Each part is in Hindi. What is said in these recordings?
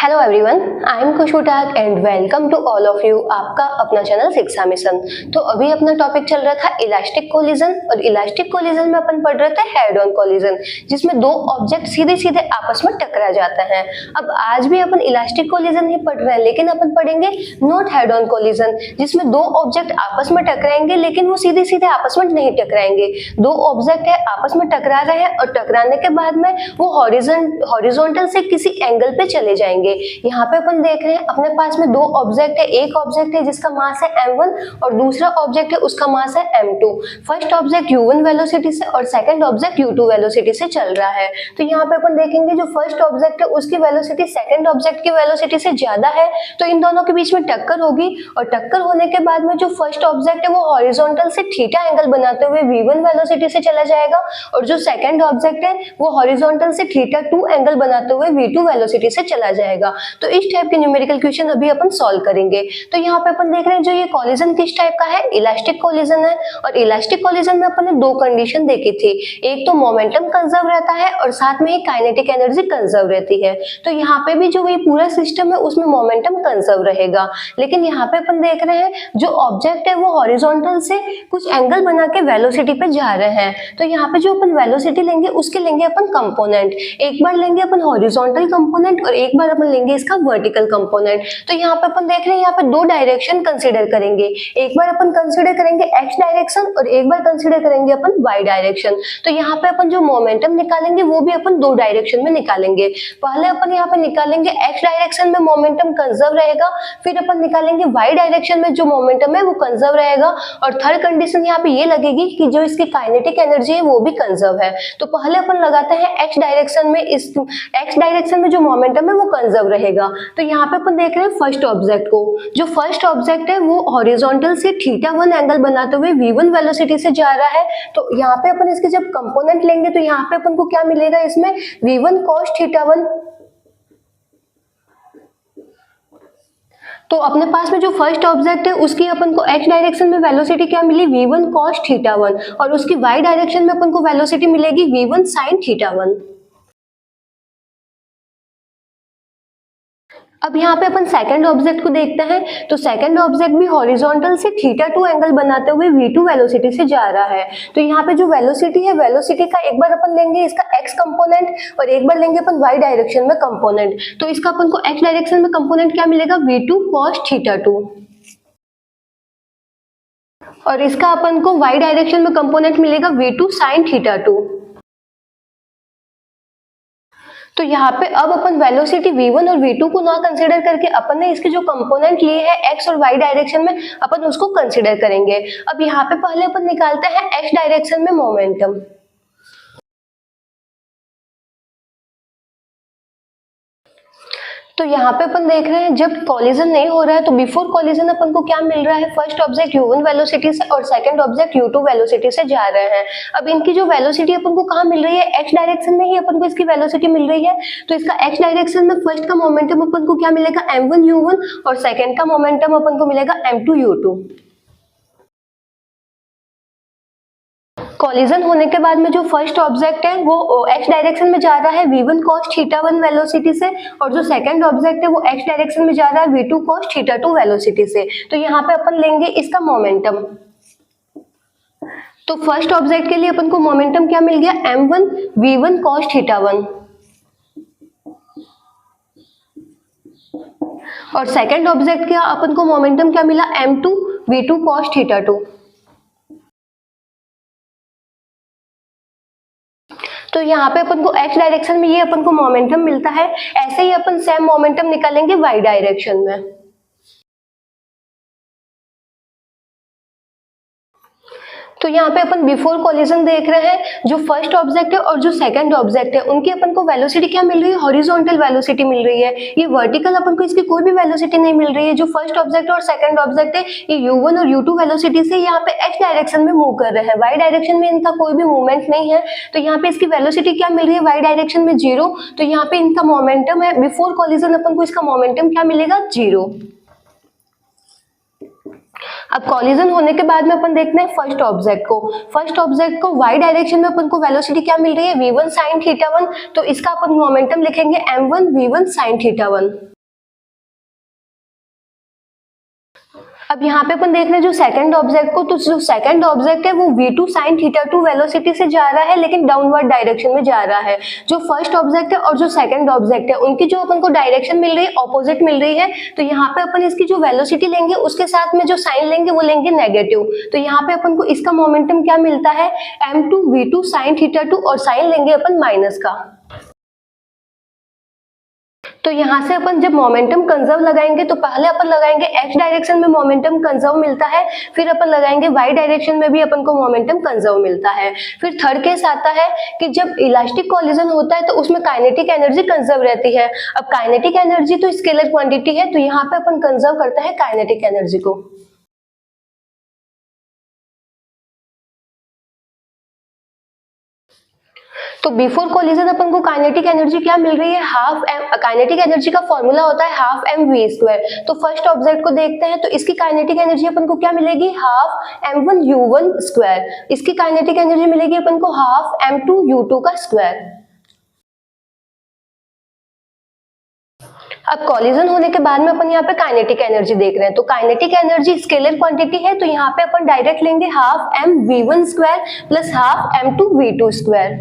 Hello everyone, I am Khushboo Tag and welcome to all of you. आपका अपना चैनल शिक्षा मिशन। तो अभी अपना टॉपिक चल रहा था इलास्टिक कोलिजन और इलास्टिक कोलिजन में अपन पढ़ रहे थे हेड ऑन कोलिजन, जिसमें दो ऑब्जेक्ट सीधे सीधे आपस में टकरा जाते हैं। अब आज भी अपन इलास्टिक कोलिजन ही पढ़ रहे हैं, लेकिन अपन पढ़ेंगे नॉट हेड ऑन कोलिजन, जिसमें दो ऑब्जेक्ट आपस में टकराएंगे लेकिन वो सीधे सीधे आपस में नहीं टकराएंगे। दो ऑब्जेक्ट है आपस में टकरा रहे हैं और टकराने के बाद में वो हॉरिजॉन्टल से किसी एंगल पे चले जाएंगे। यहाँ पे अपन देख रहे हैं अपने पास में दो ऑब्जेक्ट है, एक ऑब्जेक्ट है जिसका मास है m1 और दूसरा ऑब्जेक्ट है उसका मास है m2। First object u1 velocity से और सेकंड ऑब्जेक्ट u2 वेलोसिटी से चल रहा है। तो यहाँ पे अपन देखेंगे जो फर्स्ट ऑब्जेक्ट है उसकी वेलोसिटी सेकंड ऑब्जेक्ट की वेलोसिटी से ज्यादा है, तो इन दोनों के बीच में टक्कर होगी और टक्कर होने के बाद में जो फर्स्ट ऑब्जेक्ट है वो हॉरिजॉन्टल से थीटा एंगल बनाते हुए v1 वेलोसिटी से चला जाएगा और जो सेकंड ऑब्जेक्ट है वो हॉरिजॉन्टल से θ2 एंगल बनाते हुए v2 वेलोसिटी से चला जाएगा। तो इस टाइप के न्यूमेरिकल क्वेश्चन अभी अपन सॉल्व करेंगे। तो यहाँ पे अपन देख रहे हैं जो ये कोलिजन किस टाइप का है, इलास्टिक कोलिजन है। और इलास्टिक कोलिजन में अपन ने दो कंडीशन देखी थी, एक तो मोमेंटम कंजर्व रहता है और साथ में ही काइनेटिक एनर्जी कंजर्व रहती है। तो यहाँ पे भी जो ये पूरा सिस्टम है उसमें मोमेंटम कंजर्व रहेगा, लेकिन यहाँ पे अपन देख रहे हैं जो ऑब्जेक्ट है वो हॉरिजॉन्टल से कुछ एंगल बना के वेलोसिटी पे जा रहे हैं। तो यहाँ पे जो अपन वेलोसिटी लेंगे उसके लेंगे अपन कंपोनेंट, एक बार लेंगे अपन हॉरिजॉन्टल कंपोनेंट और एक बार अपन लेंगे इसका वर्टिकल कंपोनेंट। तो यहाँ पे अपन देख रहे हैं यहाँ पे दो डायरेक्शन कंसीडर करेंगे, एक बार अपन कंसीडर करेंगे एक्स डायरेक्शन और एक बार कंसीडर करेंगे अपन वाई डायरेक्शन। तो यहाँ पे अपन जो मोमेंटम निकालेंगे वो भी अपन दो डायरेक्शन में निकालेंगे। पहले अपन यहाँ पे निकालेंगे एक्स डायरेक्शन में मोमेंटम कंजर्व रहेगा, फिर अपन निकालेंगे वाई डायरेक्शन में जो मोमेंटम है वो कंजर्व रहेगा और थर्ड कंडीशन यहाँ पे ये लगेगी कि जो इसकी काइनेटिक एनर्जी है वो भी कंजर्व है। तो पहले अपन लगाते हैं एक्स डायरेक्शन में, इस एक्स डायरेक्शन में जो मोमेंटम है वो कंजर्व रहेगा। तो यहाँ पे अपन देख रहे हैं फर्स्ट ऑब्जेक्ट को, जो फर्स्ट ऑब्जेक्ट है वो हॉरिजॉन्टल से θ1 एंगल बनाते हुए v1 वेलोसिटी से जा रहा है। तो यहाँ पे अपन इसके जब कंपोनेंट लेंगे तो यहाँ पे अपन को क्या मिलेगा, इसमें v1 cos θ1। तो अपने पास में जो फर्स्ट ऑब्जेक्ट है उसकी अपन को एक्स डायरेक्शन में वेलोसिटी क्या मिली, v1 cos θ1 और उसकी वाई डायरेक्शन में अपन को वेलोसिटी मिलेगी v1 sin θ1। अब यहाँ पे अपन सेकंड ऑब्जेक्ट को देखते हैं। तो सेकंड ऑब्जेक्ट भी हॉरिजॉन्टल से θ2 एंगल बनाते हुए v2 वेलोसिटी से जा रहा है। तो यहाँ पे जो वेलोसिटी है, वेलोसिटी का एक बार अपन लेंगे इसका x कंपोनेंट और एक बार लेंगे अपन y डायरेक्शन में कंपोनेंट। तो इसका अपन को x डायरेक्शन में कंपोनेंट क्या मिलेगा, v2 cos θ2 और इसका अपन को y डायरेक्शन में कंपोनेंट मिलेगा v2 sin θ2। तो यहाँ पे अब अपन वेलोसिटी v1 और v2 को ना कंसीडर करके अपन ने इसके जो कंपोनेंट लिए हैं x और y डायरेक्शन में अपन उसको कंसीडर करेंगे। अब यहाँ पे पहले अपन निकालते हैं x डायरेक्शन में मोमेंटम। तो यहाँ पे अपन देख रहे हैं जब कॉलिजन नहीं हो रहा है तो बिफोर कॉलिजन अपन को क्या मिल रहा है, फर्स्ट ऑब्जेक्ट u1 वेलोसिटी से और सेकंड ऑब्जेक्ट u2 वेलोसिटी से जा रहे हैं। अब इनकी जो वेलोसिटी अपन को कहाँ मिल रही है, x डायरेक्शन में ही अपन को इसकी वेलोसिटी मिल रही है। तो इसका x डायरेक्शन में फर्स्ट का मोमेंटम अपन को क्या मिलेगा, m1 u1 और सेकंड का मोमेंटम अपन को मिलेगा m2 u2। कॉलिजन होने के बाद में जो फर्स्ट ऑब्जेक्ट है वो x डायरेक्शन में जा रहा है v1 cos θ1 वेलोसिटी से और जो सेकंड ऑब्जेक्ट है वो x डायरेक्शन में जा रहा है v2 cos θ2 वेलोसिटी से। तो यहाँ पे अपन लेंगे इसका मोमेंटम। तो फर्स्ट ऑब्जेक्ट के लिए अपन को मोमेंटम क्या मिल गया, m1 v1 cos θ1 और सेकंड ऑब्जेक्ट का अपन को मोमेंटम क्या मिला, m2 v2 cos θ2। तो यहाँ पे अपन को x डायरेक्शन में ये अपन को मोमेंटम मिलता है, ऐसे ही अपन सेम मोमेंटम निकालेंगे y डायरेक्शन में। तो यहाँ पे अपन बिफोर कॉलिजन देख रहे हैं, जो फर्स्ट ऑब्जेक्ट है और जो सेकंड ऑब्जेक्ट है उनकी अपन को वेलोसिटी क्या मिल रही है, हॉरिजॉन्टल वेलोसिटी मिल रही है। ये वर्टिकल अपन को इसकी कोई भी वेलोसिटी नहीं मिल रही है। जो फर्स्ट ऑब्जेक्ट और सेकंड ऑब्जेक्ट है ये u1 और u2 वेलोसिटी से यहाँ पे x डायरेक्शन में मूव कर रहे हैं, y डायरेक्शन में इनका कोई भी मूवमेंट नहीं है। तो यहाँ पे इसकी वेलोसिटी क्या मिल रही है, y डायरेक्शन में 0। तो यहाँ पे इनका मोमेंटम है, बिफोर कॉलिजन अपन को इसका मोमेंटम क्या मिलेगा, 0। अब कॉलिजन होने के बाद में अपन देखते हैं फर्स्ट ऑब्जेक्ट को। फर्स्ट ऑब्जेक्ट को y डायरेक्शन में अपन को वेलोसिटी क्या मिल रही है, v1 sin θ1। तो इसका अपन मोमेंटम लिखेंगे m1 v1 sin θ1। अब यहाँ पे अपन देख रहे हैं जो सेकंड ऑब्जेक्ट को, तो जो सेकंड ऑब्जेक्ट है वो v2 sin θ2 वेलोसिटी से जा रहा है लेकिन डाउनवर्ड डायरेक्शन में जा रहा है। जो फर्स्ट ऑब्जेक्ट है और जो सेकंड ऑब्जेक्ट है उनकी जो अपन को डायरेक्शन मिल रही है ऑपोजिट मिल रही है, तो यहाँ पे अपन इसकी जो वेलोसिटी लेंगे उसके साथ में जो साइन लेंगे वो लेंगे नेगेटिव। तो यहाँ पे अपन को इसका मोमेंटम क्या मिलता है, m2 v2 sin θ2 और साइन लेंगे अपन माइनस का। तो यहाँ से अपन जब मोमेंटम कंजर्व लगाएंगे तो पहले अपन लगाएंगे x डायरेक्शन में मोमेंटम कंजर्व मिलता है, फिर अपन लगाएंगे y डायरेक्शन में भी अपन को मोमेंटम कंजर्व मिलता है। फिर थर्ड केस आता है कि जब इलास्टिक कोलिजन होता है तो उसमें काइनेटिक एनर्जी कंजर्व रहती है। अब काइनेटिक एनर्जी तो स्केलर क्वांटिटी है, तो यहाँ पे अपन कंजर्व करते हैं काइनेटिक एनर्जी को। तो बिफोर कोलिजन अपन को काइनेटिक एनर्जी क्या मिल रही है, हाफ एम। काइनेटिक एनर्जी का फॉर्मूला होता है हाफ एम वी स्क्वायर। तो फर्स्ट ऑब्जेक्ट को देखते हैं, तो इसकी काइनेटिक एनर्जी अपन को क्या मिलेगी, हाफ m1 u1 स्क्वायर। इसकी काइनेटिक एनर्जी मिलेगी अपन को हाफ m2 u2 का स्क्वायर। अब कोलिजन होने के बाद में अपन यहाँ पे काइनेटिक एनर्जी देख रहे हैं, तो काइनेटिक एनर्जी स्केलर क्वांटिटी है, तो यहाँ पे अपन डायरेक्ट लेंगे half m v1 square plus half m2 v2 square.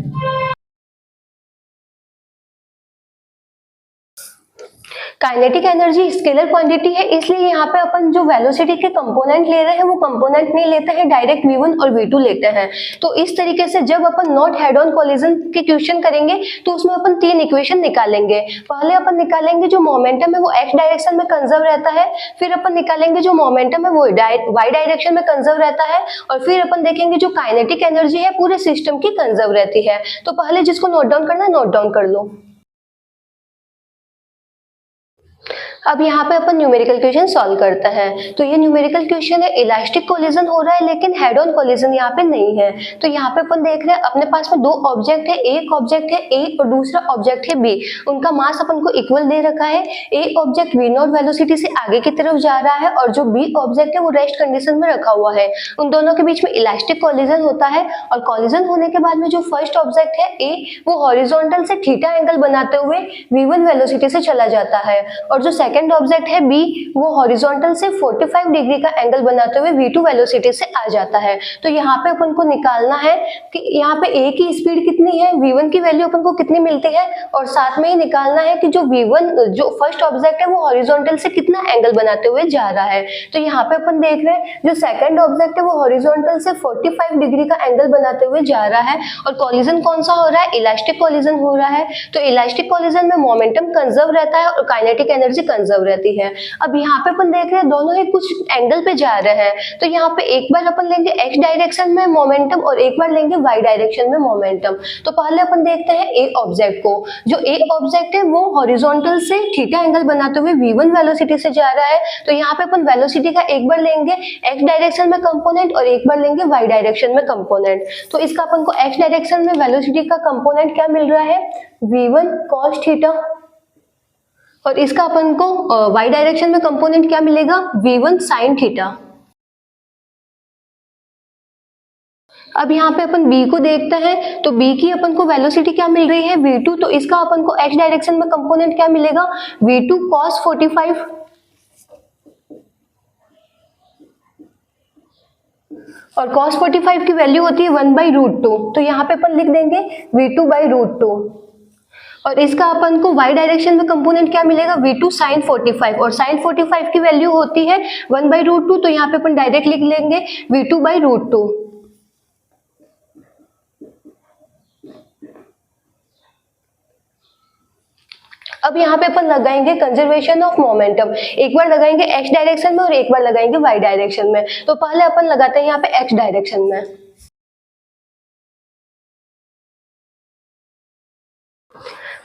Kinetic energy scalar quantity है, इसलिए यहाँ पे अपन जो वेलोसिटी के कंपोनेंट ले रहे हैं वो कंपोनेंट नहीं लेते हैं, डायरेक्ट v1 और v2 लेते हैं। तो इस तरीके से जब अपन नॉट हेड ऑन कोलिजन के क्वेश्चन करेंगे तो उसमें अपन तीन इक्वेशन निकालेंगे। पहले अपन निकालेंगे जो मोमेंटम है वो x डायरेक्शन में कंजर्व रहता है, फिर अपन निकालेंगे जो मोमेंटम है वो y डायरेक्शन में कंजर्व रहता है, और फिर अपन देखेंगे जो काइनेटिक एनर्जी है पूरे सिस्टम की कंजर्व रहती है। तो पहले जिसको नोट डाउन करना है नोट डाउन कर लो। अब यहाँ पे अपन न्यूमेरिकल क्वेश्चन सॉल्व करते हैं। तो ये न्यूमेरिकल क्वेश्चन है, इलास्टिक कोलिजन हो रहा है लेकिन हेड ऑन कोलिजन यहाँ पे नहीं है। तो यहाँ पे अपन देख रहे हैं अपने पास में दो ऑब्जेक्ट है, एक ऑब्जेक्ट है ए और दूसरा ऑब्जेक्ट है बी। उनका मास अपन को इक्वल दे रखा है। ए ऑब्जेक्ट v नॉट वेलोसिटी से आगे की तरफ जा रहा है और जो बी ऑब्जेक्ट है वो रेस्ट कंडीशन में रखा हुआ है। उन दोनों के बीच में इलास्टिक कोलिजन होता है, और कोलिजन होने के बाद में जो फर्स्ट ऑब्जेक्ट है ए वो हॉरिजॉन्टल से थीटा एंगल बनाते हुए v1 वेलोसिटी से चला जाता है, और जो सेकंड ऑब्जेक्ट है बी वो हॉरिजॉन्टल से 45 डिग्री का एंगल बनाते हुए v2 वेलोसिटी से आ जाता है। तो यहाँ पे अपन को निकालना है कि यहाँ पे a की स्पीड कितनी है, v1 की वैल्यू अपन को कितनी मिलती है, और साथ में ही निकालना है कि जो v1 जो फर्स्ट ऑब्जेक्ट है वो हॉरिजॉन्टल से कितना एंगल बनाते हुए जा रहा है। तो यहाँ पे अपन देख रहे हैं जो सेकंड ऑब्जेक्ट है वो हॉरिजॉन्टल से 45 डिग्री का एंगल बनाते हुए जा रहा है, और कोलिजन कौन सा हो रहा है, इलास्टिक कोलिजन हो रहा है। तो इलास्टिक कोलिजन में मोमेंटम कंजर्व रहता है और काइनेटिक एनर्जी कंजर्व रहती है। अब यहाँ पे अपन देख रहे हैं दोनों ही कुछ एंगल पे जा रहे हैं, तो यहाँ पे एक बार अपन लेंगे x डायरेक्शन में मोमेंटम और एक बार लेंगे y डायरेक्शन में मोमेंटम। तो पहले अपन देखते हैं a ऑब्जेक्ट को। जो a ऑब्जेक्ट है वो हॉरिजॉन्टल से थीटा एंगल बनाते हुए v1 वेलोसिटी से जा रहा है। तो यहाँ पे अपन वेलोसिटी का एक बार लेंगे x डायरेक्शन में कंपोनेंट और एक बार लेंगे y डायरेक्शन में कंपोनेंट। तो इसका अपन को x डायरेक्शन में वेलोसिटी का कंपोनेंट क्या मिल रहा है, v1 cos थीटा, और इसका अपन को y डायरेक्शन में कंपोनेंट क्या मिलेगा, v1 sin थीटा। अब यहाँ पे अपन b को देखते हैं, तो b की अपन को वेलोसिटी क्या मिल रही है, v2। तो इसका अपन को x डायरेक्शन में कंपोनेंट क्या मिलेगा, v2 cos 45, और cos 45 की वैल्यू होती है 1/√2। तो यहाँ पे अपन लिख देंगे v2/√2, और इसका अपन को y डायरेक्शन में कंपोनेंट क्या मिलेगा, v2 sin 45, और sin 45 की वैल्यू होती है 1/√2। तो यहाँ पे अपन डायरेक्ट लिख लेंगे v2/√2। अब यहाँ पे अपन लगाएंगे कंजर्वेशन ऑफ मोमेंटम, एक बार लगाएंगे x डायरेक्शन में और एक बार लगाएंगे y डायरेक्शन में। तो पहले अपन लगाते हैं यहाँ पे x डायरेक्शन में।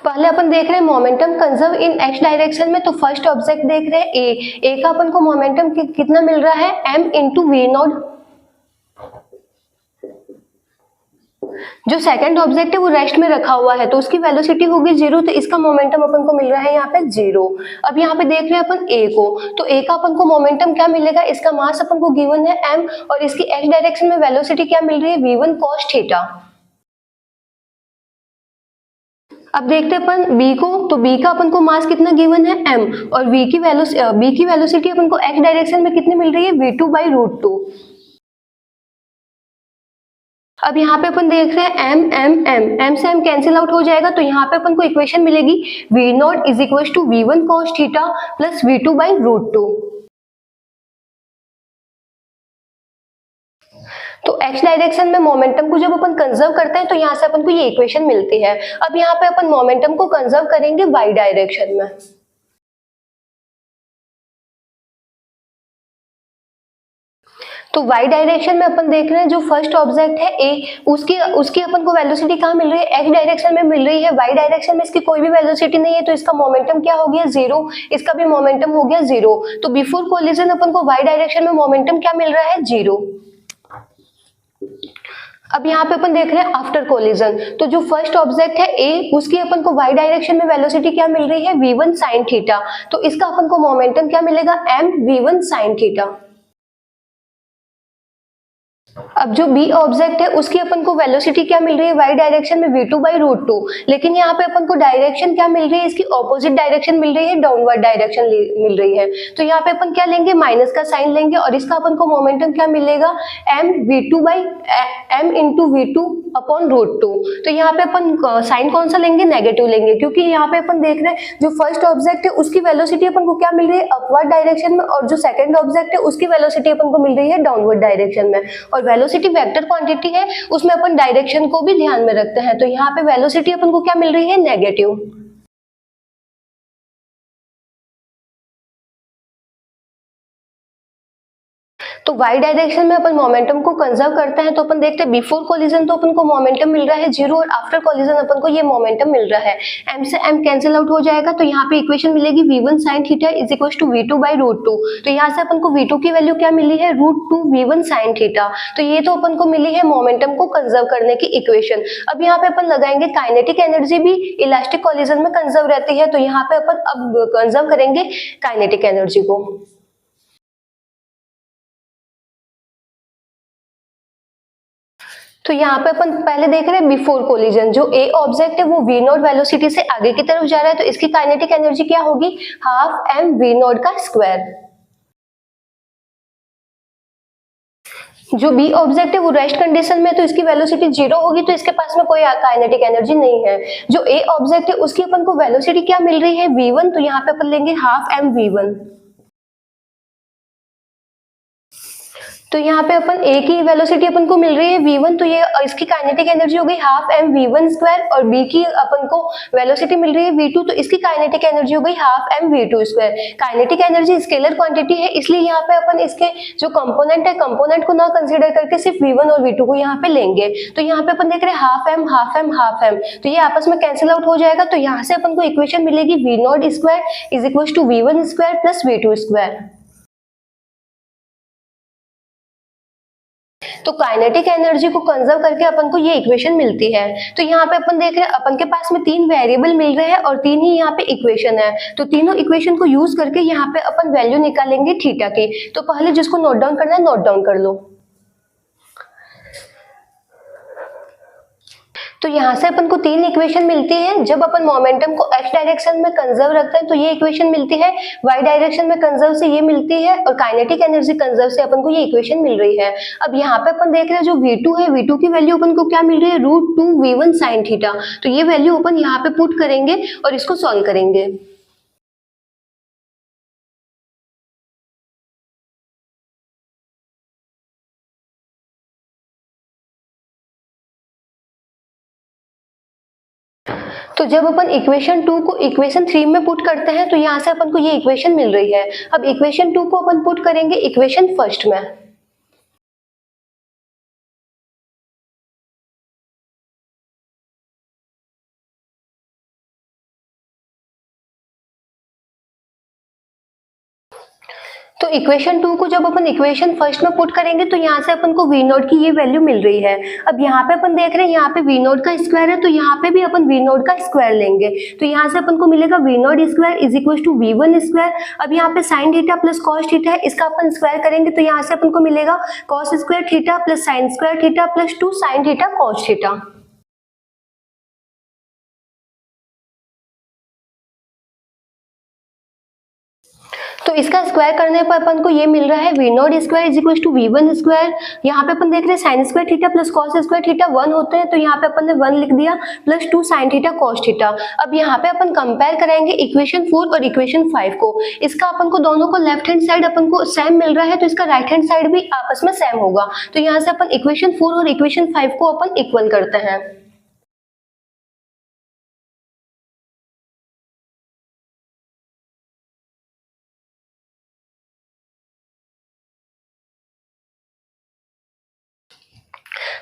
पहले अपन देख रहे हैं मोमेंटम कंजर्व इन x डायरेक्शन में। तो फर्स्ट ऑब्जेक्ट देख रहे हैं a का अपन को मोमेंटम कितना मिल रहा है, m इंटू v नॉट। जो सेकंड ऑब्जेक्ट है वो रेस्ट में रखा हुआ है तो उसकी वेलोसिटी होगी 0, तो इसका मोमेंटम अपन को मिल रहा है यहाँ पे 0। अब यहाँ पे देख रहे हैं अपन a को, तो a का अपन को मोमेंटम क्या मिलेगा, इसका मास अपन को गिवन है m, और इसकी x डायरेक्शन में वेलोसिटी क्या मिल रही है, v1 cos थीटा। अब देखते हैं अपन बी को, तो बी का अपन को मास कितना गिवन है m, और बी की वेलोसिटी अपन को x डायरेक्शन में कितनी मिल रही है v2/√2। अब यहाँ पे अपन देख रहे हैं m से m कैंसिल आउट हो जाएगा, तो यहाँ पे अपन को इक्वेशन मिलेगी v0 is equal to v1 cos theta plus v2/√2। तो x डायरेक्शन में मोमेंटम को जब अपन कंजर्व करते हैं तो यहाँ से अपन को ये इक्वेशन मिलती है। अब यहाँ पे अपन मोमेंटम को कंजर्व करेंगे y डायरेक्शन में। तो y डायरेक्शन में अपन देख रहे हैं जो फर्स्ट ऑब्जेक्ट है a, उसकी अपन को वेलोसिटी कहाँ मिल रही है, x डायरेक्शन में मिल रही है। y डायरेक्शन में इसकी कोई भी वेलोसिटी नहीं है, तो इसका मोमेंटम क्या हो गया, जीरो। इसका भी मोमेंटम हो गया जीरो। तो बिफोर कोलिजन अपन को y डायरेक्शन में मोमेंटम क्या मिल रहा है, जीरो। अब यहाँ पे अपन देख रहे हैं आफ्टर कोलिजन, तो जो फर्स्ट ऑब्जेक्ट है ए, उसकी अपन को y डायरेक्शन में वेलोसिटी क्या मिल रही है, v1 sin थीटा। तो इसका अपन को मोमेंटम क्या मिलेगा, m v1 sin थीटा। अब जो बी ऑब्जेक्ट है उसकी अपन को वेलोसिटी क्या मिल रही है y डायरेक्शन में v2/√2, लेकिन यहाँ पे अपन को डायरेक्शन क्या मिल रही है, इसकी ऑपोजिट डायरेक्शन मिल रही है, डाउनवर्ड डायरेक्शन मिल रही है। तो यहाँ पे अपन क्या लेंगे, माइनस का साइन लेंगे, और इसका अपन को मोमेंटम क्या मिलेगा, m into v2/√2। तो यहाँ पे अपन साइन कौन सा लेंगे, नेगेटिव लेंगे, क्योंकि यहाँ पे अपन देख रहे हैं जो फर्स्ट ऑब्जेक्ट है उसकी वेलोसिटी अपन को क्या मिल रही है, अपवर्ड डायरेक्शन में, और जो सेकंड ऑब्जेक्ट है उसकी वेलोसिटी अपन को मिल रही है डाउनवर्ड डायरेक्शन में। और वेलोसिटी वेक्टर क्वांटिटी है, उसमें अपन डायरेक्शन को भी ध्यान में रखते हैं, तो यहाँ पे वेलोसिटी अपन को क्या मिल रही है, नेगेटिव। तो y डायरेक्शन में अपन मोमेंटम को कंजर्व करते हैं, तो अपन देखते हैं बिफोर कोलिजन तो अपन को मोमेंटम मिल रहा है जीरो, और आफ्टर कोलिजन अपन को ये मोमेंटम मिल रहा है। m से m कैंसिल आउट हो जाएगा, तो यहाँ पे इक्वेशन मिलेगी v1 sin theta is equal to v2/√2। तो यहाँ से अपन को v2 की वैल्यू क्या मिली है, √2 v1 sin थीटा। तो ये तो अपन को मिली है मोमेंटम को कंजर्व करने की इक्वेशन। अब यहाँ पे अपन लगाएंगे काइनेटिक एनर्जी भी इलास्टिक कोलिजन में कंजर्व रहती है, तो यहाँ पे अपन अब कंजर्व करेंगे काइनेटिक एनर्जी को। तो यहाँ पे अपन पहले देख रहे हैं बिफोर कोलिजन, जो ए ऑब्जेक्ट है वो v0 वेलोसिटी से आगे की तरफ जा रहा है, तो इसकी काइनेटिक एनर्जी क्या होगी, हाफ m v0 का स्क्वायर। जो बी ऑब्जेक्ट है वो रेस्ट कंडीशन में, तो इसकी वेलोसिटी जीरो होगी, तो इसके पास में कोई काइनेटिक एनर्जी नहीं है। जो ए ऑब्जेक्ट है उसकी अपन को वेलोसिटी क्या मिल रही है, v1, तो यहाँ पे अपन लेंगे हाफ m v1। तो यहाँ पे अपन a की वेलोसिटी अपन को मिल रही है v1, तो ये इसकी काइनेटिक एनर्जी हो गई हाफ m v1 स्क्वायर, और b की अपन को वेलोसिटी मिल रही है v2, तो इसकी काइनेटिक एनर्जी हो गई half m v2 square. Kinetic energy scalar quantity है, इसलिए यहाँ पे अपन इसके जो कंपोनेंट है, कंपोनेंट को ना कंसीडर करके सिर्फ v1 और v2 को यहाँ पे लेंगे। तो यहाँ पे अपन देख रहे हैं हाफ m, तो ये आपस में कैंसिल आउट हो जाएगा, तो यहाँ से अपन को इक्वेशन मिलेगी v0 square is equal to v1 square plus v2 square. तो काइनेटिक एनर्जी को कंजर्व करके अपन को ये इक्वेशन मिलती है। तो यहाँ पे अपन देख रहे हैं अपन के पास में तीन वेरिएबल मिल रहे हैं और तीन ही यहाँ पे इक्वेशन है, तो तीनों इक्वेशन को यूज करके यहाँ पे अपन वैल्यू निकालेंगे थीटा की। तो पहले जिसको नोट डाउन करना है नोट डाउन कर लो। तो यहाँ से अपन को तीन इक्वेशन मिलती है। जब अपन मोमेंटम को x डायरेक्शन में कंजर्व रखते हैं तो ये इक्वेशन मिलती है, y डायरेक्शन में कंजर्व से ये मिलती है, और काइनेटिक एनर्जी कंजर्व से अपन को ये इक्वेशन मिल रही है। अब यहाँ पे अपन देख रहे हैं जो v2 है, v2 की वैल्यू अपन को क्या मिल रही है, √2 v1 sin थीटा। तो ये वैल्यू अपन यहाँ पे पुट करेंगे और इसको सॉल्व करेंगे। तो जब अपन इक्वेशन 2 को इक्वेशन 3 में पुट करते हैं तो यहाँ से अपन को ये इक्वेशन मिल रही है। अब इक्वेशन 2 को अपन पुट करेंगे इक्वेशन फर्स्ट में। तो इक्वेशन 2 को जब अपन इक्वेशन फर्स्ट में पुट करेंगे तो यहाँ से अपन को v0 की ये वैल्यू मिल रही है। अब यहाँ पे अपन देख रहे हैं यहाँ पे v0 का स्क्वायर है, तो यहाँ पे भी अपन v0 का स्क्वायर लेंगे। तो यहाँ से अपन को मिलेगा v0 square is equal to v1 square. अब यहाँ पे sine theta plus cos theta है, इसका अपन स्क्वायर करेंगे तो यहाँ से अपन को मिलेगा cos square theta plus sign square theta plus 2 sine theta cos theta. तो इसका स्क्वायर करने पर अपन को ये मिल रहा है V naught square is equal to V one square. यहाँ पे अपन देख रहे हैं sine square theta plus cos square theta 1 होते हैं, तो यहाँ पे अपन ने 1 लिख दिया plus 2 sine theta cos theta. अब यहाँ पे अपन कंपेयर करेंगे इक्वेशन 4 और इक्वेशन 5 को। इसका अपन को दोनों को लेफ्ट हैंड साइड अपन को सेम मिल रहा है, तो इसका राइट हैंड साइड भी आपस में सेम होगा। तो यहाँ से अपन इक्वेशन 4 और इक्वेशन 5 को अपन इक्वल करते हैं।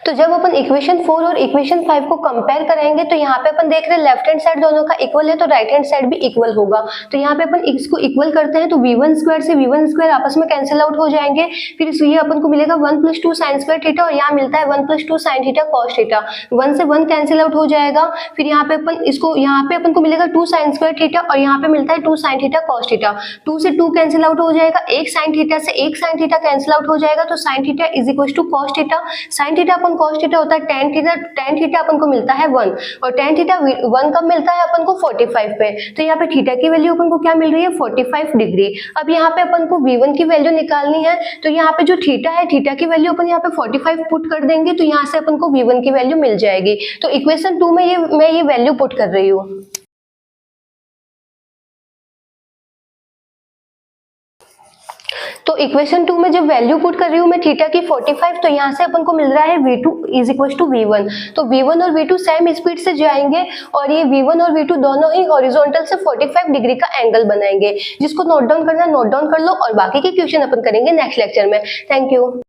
तो जब अपन इक्वेशन 4 और इक्वेशन 5 को कंपेयर करेंगे तो यहाँ पे अपन देख रहे हैं लेफ्ट हैंड साइड दोनों का इक्वल है, तो राइट हैंड साइड भी इक्वल होगा। तो यहाँ पे अपन इसको इक्वल करते हैं तो v1 स्क्वायर से v1 स्क्वायर आपस में कैंसिल आउट हो जाएंगे। फिर ये अपन को मिलेगा 1 प्लस 2 साइन स्क्वायर थीटा, और यहाँ मिलता है 1 plus 2 sine theta cos theta. 1 से 1 कैंसिल आउट हो जाएगा। फिर यहाँ पे अपन इसको यहाँ पे अपन को मिलेगा 2 साइन स्क्वायर थीटा, और यहाँ पे मिलता है 2 साइन थीटा कॉस थीटा। 2 से 2 कैंसिल आउट हो जाएगा, 1 साइन थीटा से 1 साइन थीटा कैंसिल आउट हो जाएगा, तो sine theta is equal to cos theta. Sine theta अपन कॉस थीटा होता है tan थीटा अपन को मिलता है 1, और tan थीटा 1 कब मिलता है अपन को 45 पे। तो यहाँ पे थीटा की वैल्यू अपन को क्या मिल रही है 45 डिग्री। अब यहाँ पे अपन को v1 की वैल्यू निकालनी है, तो यहाँ पे जो थीटा है थीटा की वैल्यू अपन यहाँ पे 45 पुट कर देंगे, तो यहाँ से अपन को v1 की वैल्यू मिल जाएगी। तो इक्वेशन 2 में मैं ये वैल्यू पुट कर रही हूँ। तो इक्वेशन 2 में जब वैल्यू पुट कर रही हूँ मैं थीटा की 45, तो यहाँ से अपन को मिल रहा है v2 is equal to v1। तो v1 और v2 सेम स्पीड से जाएंगे, और ये v1 और v2 दोनों ही हॉरिजॉन्टल से 45 डिग्री का एंगल बनाएंगे। जिसको नोट डाउन करना नोट डाउन कर लो, और बाकी के क्वेश्चन अपन करेंगे नेक्स्ट लेक्चर में। Thank you.